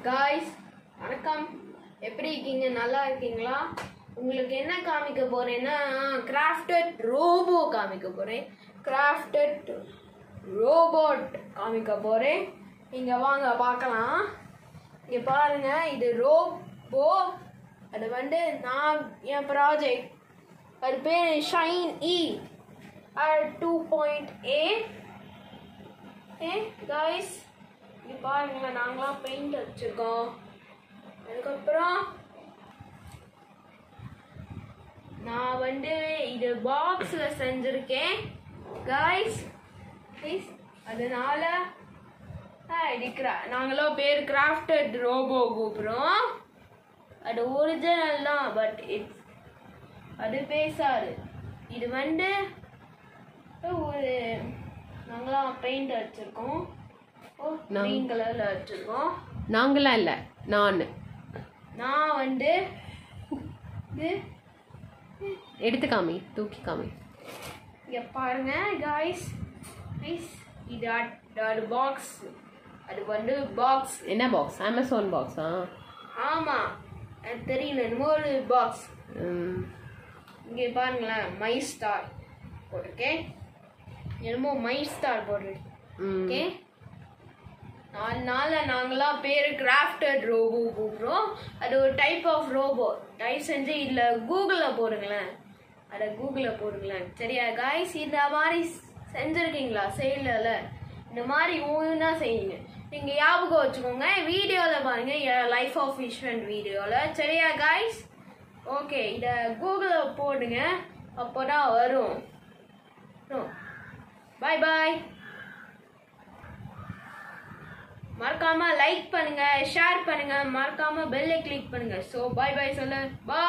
Guys வணக்கம், எப்படி இருக்கீங்க? நல்லா இருக்கீங்களா? உங்களுக்கு என்ன காமிக்க போறேன்னா கிராஃப்டட் ரோபோ காமிக்க போறேன். கிராஃப்டட் ரோபோட் காமிக்க போறேன். இங்க வாங்க பார்க்கலாம். இங்க பாருங்க, இது ரோபோ. அது வந்து நான் என் ப்ராஜெக்ட். அது பேர் ஷைன் இ 2.8. காய்ஸ் இங்க பாருங்களேன், நாங்களாம் பெயிண்ட் வச்சிருக்கோம். அதுக்கப்புறம் நான் வந்து இது பாக்ஸ்ல செஞ்சிருக்கேன் காய்ஸ். அதனால நாங்களும் பேர் கிராஃப்டட் ரோபோ கூப்பிடுறோம். அது ஒரிஜினல் தான், பட் அது பேசாது. இது வந்து ஒரு நாங்களாம் பெயிண்ட் அடிச்சிருக்கோம். கிரீன் கலர்ல அடிச்சிருக்கோம். நாங்களாம் இல்லை, நான் வந்து எடுத்து காமி, தூக்கி காமி. இங்க பாருங்க காய்ஸ், இது பாக்ஸ். அது வந்து பாக்ஸ். என்ன பாக்ஸ்? அமேசான் பாக்ஸா? ஆமா, எனக்கு தெரியல, என்னமோ ஒரு பாக்ஸ். இங்க பாருங்களேன், மை ஸ்டார் போட்டிருக்கேன். என்னமோ மை ஸ்டார் போட்டிருக்கேன். அதனால நாங்களாம் பேரு கிராஃப்டட் ரோபோ கூப்பிடுறோம். அது ஒரு டைப் ஆஃப் ரோபோ. தயவு செஞ்சு இதுல கூகுளில் போடுங்களேன். சரியா காய்ஸ்? இந்த மாதிரி செஞ்சிருக்கீங்களா? செய்யல, இந்த மாதிரி ஒவ்வொன்றா செய்யுங்க. நீங்க ஞாபகம் வச்சுக்கோங்க. வீடியோல பாருங்க, லைஃப் ஆஃப் விஷ்வன் வீடியோல. சரியா காய்ஸ்? ஓகே, இத கூகுளில் போடுங்க, அப்போதான் வரும். பாய் பாய். மறக்காம லைக் பண்ணுங்க, ஷேர் பண்ணுங்க, மறக்காம பெல்லை கிளிக் பண்ணுங்க. சோ பாய் பாய் சொல்லு. பாய்.